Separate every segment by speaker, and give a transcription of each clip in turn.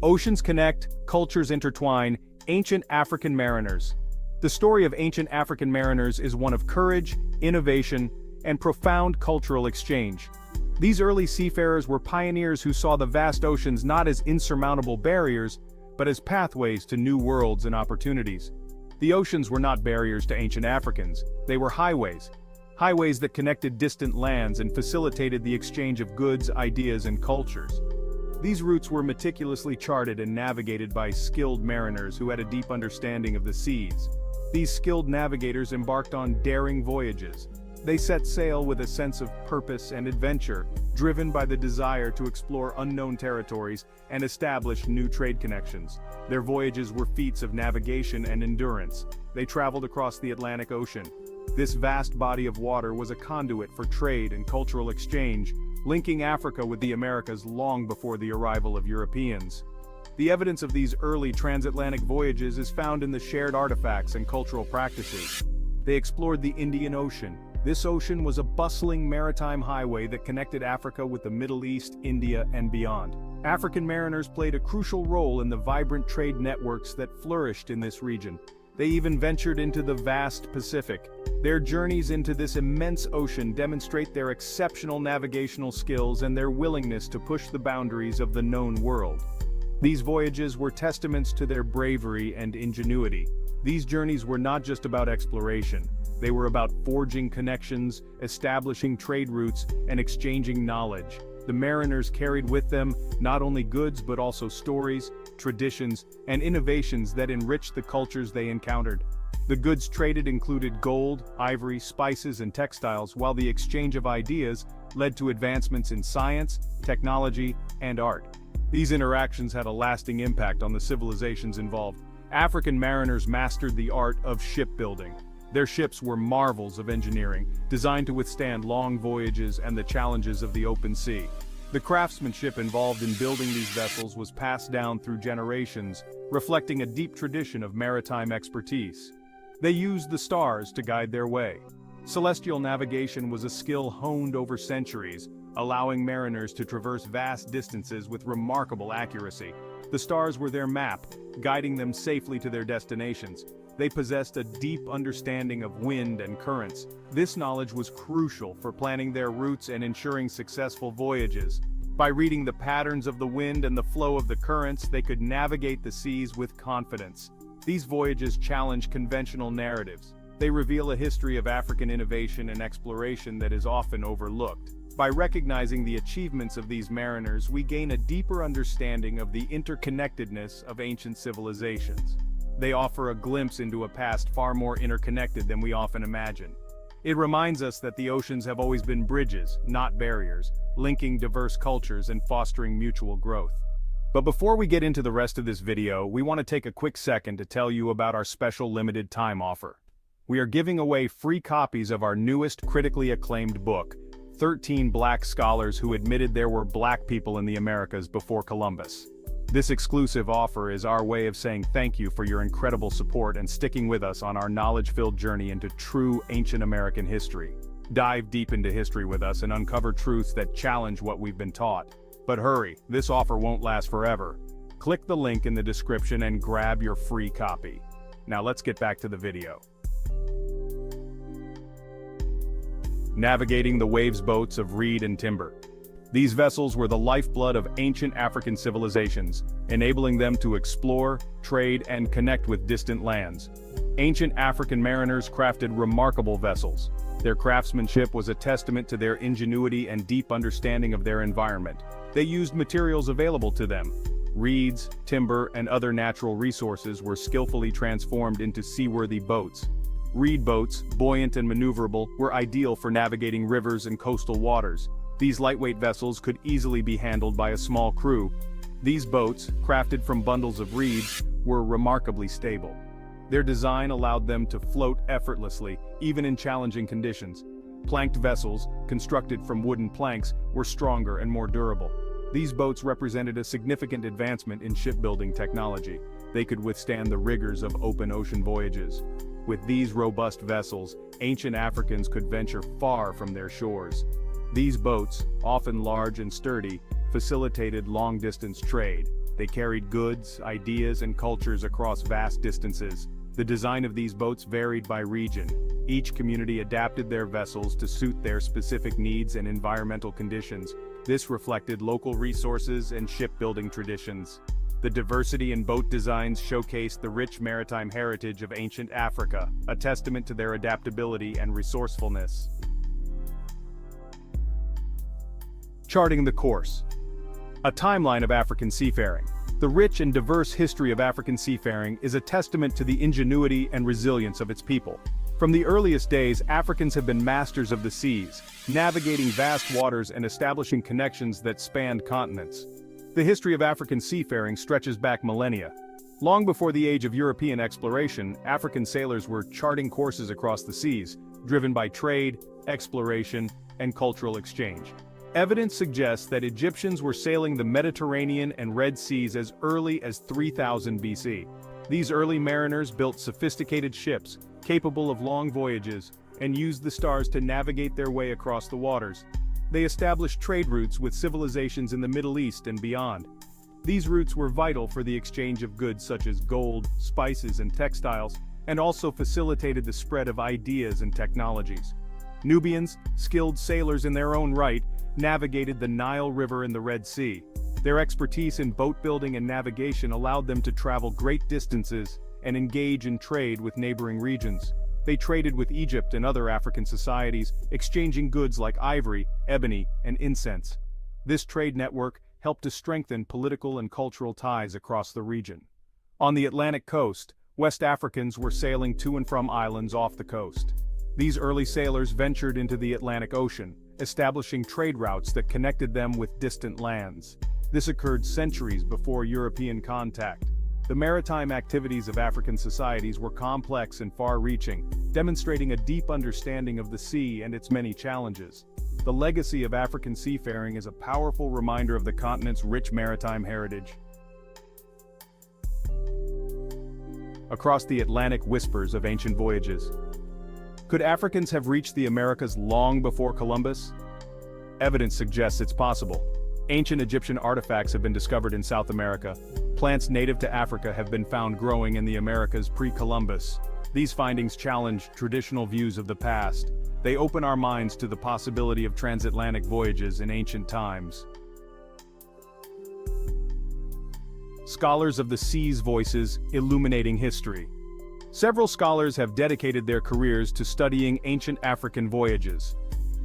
Speaker 1: Oceans connect, cultures intertwine, ancient African mariners. The story of ancient African mariners is one of courage, innovation, and profound cultural exchange. These early seafarers were pioneers who saw the vast oceans not as insurmountable barriers, but as pathways to new worlds and opportunities. The oceans were not barriers to ancient Africans, they were highways. Highways that connected distant lands and facilitated the exchange of goods, ideas, and cultures. These routes were meticulously charted and navigated by skilled mariners who had a deep understanding of the seas. These skilled navigators embarked on daring voyages. They set sail with a sense of purpose and adventure, driven by the desire to explore unknown territories and establish new trade connections. Their voyages were feats of navigation and endurance. They traveled across the Atlantic Ocean. This vast body of water was a conduit for trade and cultural exchange, linking Africa with the Americas long before the arrival of Europeans. The evidence of these early transatlantic voyages is found in the shared artifacts and cultural practices. They explored the Indian Ocean. This ocean was a bustling maritime highway that connected Africa with the Middle East, India, and beyond. African mariners played a crucial role in the vibrant trade networks that flourished in this region. They even ventured into the vast Pacific. Their journeys into this immense ocean demonstrate their exceptional navigational skills and their willingness to push the boundaries of the known world. These voyages were testaments to their bravery and ingenuity. These journeys were not just about exploration. They were about forging connections, establishing trade routes, and exchanging knowledge. The mariners carried with them not only goods but also stories, traditions, and innovations that enriched the cultures they encountered. The goods traded included gold, ivory, spices, and textiles, while the exchange of ideas led to advancements in science, technology, and art. These interactions had a lasting impact on the civilizations involved. African mariners mastered the art of shipbuilding. Their ships were marvels of engineering, designed to withstand long voyages and the challenges of the open sea. The craftsmanship involved in building these vessels was passed down through generations, reflecting a deep tradition of maritime expertise. They used the stars to guide their way. Celestial navigation was a skill honed over centuries, allowing mariners to traverse vast distances with remarkable accuracy. The stars were their map, guiding them safely to their destinations. They possessed a deep understanding of wind and currents. This knowledge was crucial for planning their routes and ensuring successful voyages. By reading the patterns of the wind and the flow of the currents, they could navigate the seas with confidence. These voyages challenge conventional narratives. They reveal a history of African innovation and exploration that is often overlooked. By recognizing the achievements of these mariners, we gain a deeper understanding of the interconnectedness of ancient civilizations. They offer a glimpse into a past far more interconnected than we often imagine. It reminds us that the oceans have always been bridges, not barriers, linking diverse cultures and fostering mutual growth. But before we get into the rest of this video, we want to take a quick second to tell you about our special limited time offer. We are giving away free copies of our newest critically acclaimed book, 13 Black Scholars Who Admitted There Were Black People in the Americas Before Columbus. This exclusive offer is our way of saying thank you for your incredible support and sticking with us on our knowledge-filled journey into true ancient American history. Dive deep into history with us and uncover truths that challenge what we've been taught. But hurry, this offer won't last forever. Click the link in the description and grab your free copy. Now let's get back to the video. Navigating the waves boats of reed and timber. These vessels were the lifeblood of ancient African civilizations, enabling them to explore, trade, and connect with distant lands. Ancient African mariners crafted remarkable vessels. Their craftsmanship was a testament to their ingenuity and deep understanding of their environment. They used materials available to them. Reeds, timber, and other natural resources were skillfully transformed into seaworthy boats. Reed boats, buoyant and maneuverable, were ideal for navigating rivers and coastal waters. These lightweight vessels could easily be handled by a small crew. These boats, crafted from bundles of reeds, were remarkably stable. Their design allowed them to float effortlessly, even in challenging conditions. Planked vessels, constructed from wooden planks, were stronger and more durable. These boats represented a significant advancement in shipbuilding technology. They could withstand the rigors of open ocean voyages. With these robust vessels, ancient Africans could venture far from their shores. These boats, often large and sturdy, facilitated long-distance trade. They carried goods, ideas, and cultures across vast distances. The design of these boats varied by region. Each community adapted their vessels to suit their specific needs and environmental conditions. This reflected local resources and shipbuilding traditions. The diversity in boat designs showcased the rich maritime heritage of ancient Africa, a testament to their adaptability and resourcefulness. Charting the course. A timeline of African seafaring. The rich and diverse history of African seafaring is a testament to the ingenuity and resilience of its people. From the earliest days, Africans have been masters of the seas, navigating vast waters and establishing connections that spanned continents. The history of African seafaring stretches back millennia. Long before the age of European exploration, African sailors were charting courses across the seas, driven by trade, exploration, and cultural exchange. Evidence suggests that Egyptians were sailing the Mediterranean and Red Seas as early as 3000 BC. These early mariners built sophisticated ships, capable of long voyages, and used the stars to navigate their way across the waters. They established trade routes with civilizations in the Middle East and beyond. These routes were vital for the exchange of goods such as gold, spices, and textiles, and also facilitated the spread of ideas and technologies. Nubians, skilled sailors in their own right, navigated the Nile River and the Red Sea. Their expertise in boat building and navigation allowed them to travel great distances and engage in trade with neighboring regions. They traded with Egypt and other African societies, exchanging goods like ivory, ebony, and incense. This trade network helped to strengthen political and cultural ties across the region. On the Atlantic coast, West Africans were sailing to and from islands off the coast. These early sailors ventured into the Atlantic Ocean, establishing trade routes that connected them with distant lands. This occurred centuries before European contact. The maritime activities of African societies were complex and far-reaching, demonstrating a deep understanding of the sea and its many challenges. The legacy of African seafaring is a powerful reminder of the continent's rich maritime heritage. Across the Atlantic whispers of ancient voyages. Could Africans have reached the Americas long before Columbus? Evidence suggests it's possible. Ancient Egyptian artifacts have been discovered in South America. Plants native to Africa have been found growing in the Americas pre-Columbus. These findings challenge traditional views of the past. They open our minds to the possibility of transatlantic voyages in ancient times. Scholars of the Sea's voices, illuminating history. Several scholars have dedicated their careers to studying ancient African voyages.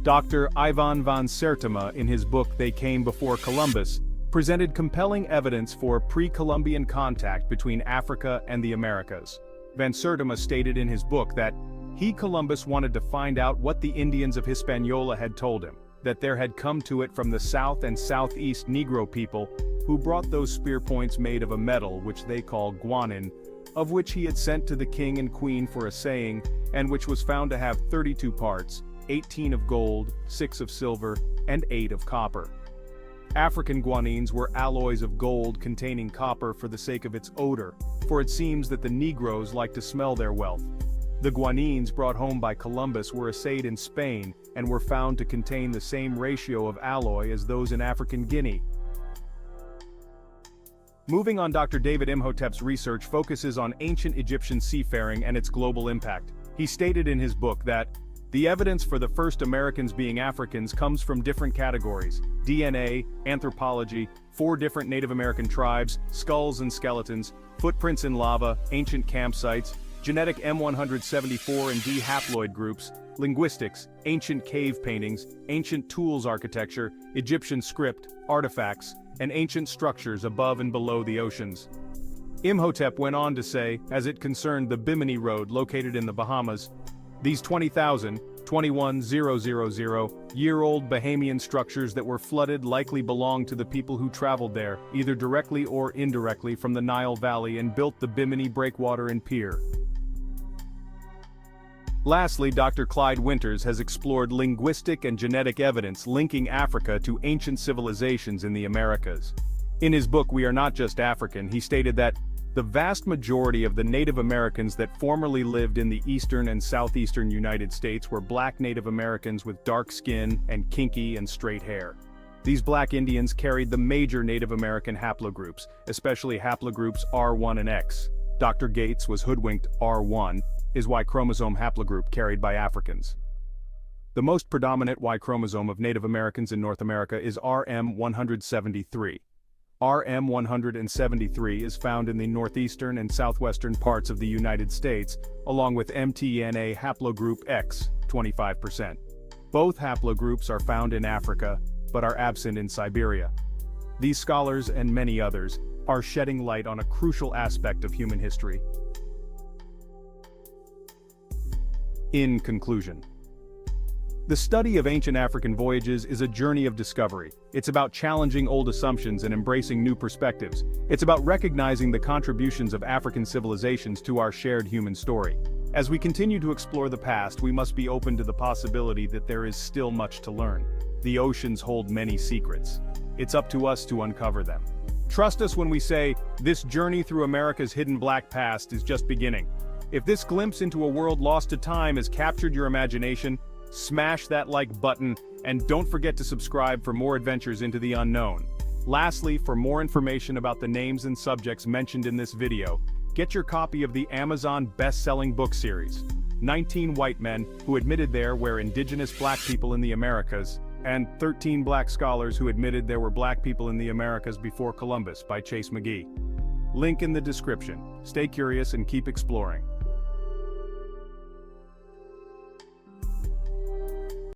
Speaker 1: Dr. Ivan van Sertima, in his book They Came Before Columbus, presented compelling evidence for pre-Columbian contact between Africa and the Americas. Van Sertima stated in his book that he, Columbus, wanted to find out what the Indians of Hispaniola had told him, that there had come to it from the south and southeast Negro people who brought those spear points made of a metal which they call guanin, of which he had sent to the king and queen for assaying, and which was found to have 32 parts, 18 of gold, 6 of silver, and 8 of copper. African guanines were alloys of gold containing copper for the sake of its odor, for it seems that the Negroes liked to smell their wealth. The guanines brought home by Columbus were assayed in Spain and were found to contain the same ratio of alloy as those in African Guinea. Moving on, Dr. David Imhotep's research focuses on ancient Egyptian seafaring and its global impact. He stated in his book that the evidence for the first Americans being Africans comes from different categories: DNA, anthropology, 4 different Native American tribes, skulls and skeletons, footprints in lava, ancient campsites, genetic M174 and D haploid groups, linguistics, ancient cave paintings, ancient tools architecture, Egyptian script, artifacts, and ancient structures above and below the oceans. Imhotep went on to say, as it concerned the Bimini Road located in the Bahamas, these 21,000-year-old Bahamian structures that were flooded likely belonged to the people who traveled there, either directly or indirectly from the Nile Valley, and built the Bimini breakwater and pier. Lastly, Dr. Clyde Winters has explored linguistic and genetic evidence linking Africa to ancient civilizations in the Americas. In his book We Are Not Just African, he stated that the vast majority of the Native Americans that formerly lived in the eastern and southeastern United States were black Native Americans with dark skin and kinky and straight hair. These black Indians carried the major Native American haplogroups, especially haplogroups R1 and X. Dr. Gates was hoodwinked. R1 is Y chromosome haplogroup carried by Africans. The most predominant Y chromosome of Native Americans in North America is RM173. RM173 is found in the northeastern and southwestern parts of the United States, along with mTNA haplogroup X, 25%. Both haplogroups are found in Africa, but are absent in Siberia. These scholars and many others are shedding light on a crucial aspect of human history. In conclusion, the study of ancient African voyages is a journey of discovery. It's about challenging old assumptions and embracing new perspectives. It's about recognizing the contributions of African civilizations to our shared human story. As we continue to explore the past, we must be open to the possibility that there is still much to learn. The oceans hold many secrets. It's up to us to uncover them. Trust us when we say, this journey through America's hidden black past is just beginning. If this glimpse into a world lost to time has captured your imagination, smash that like button, and don't forget to subscribe for more adventures into the unknown. Lastly, for more information about the names and subjects mentioned in this video, get your copy of the Amazon best-selling book series, 19 White Men Who Admitted There Were Indigenous Black People in the Americas, and 13 Black Scholars Who Admitted There Were Black People in the Americas Before Columbus by Chase McGee. Link in the description. Stay curious and keep exploring.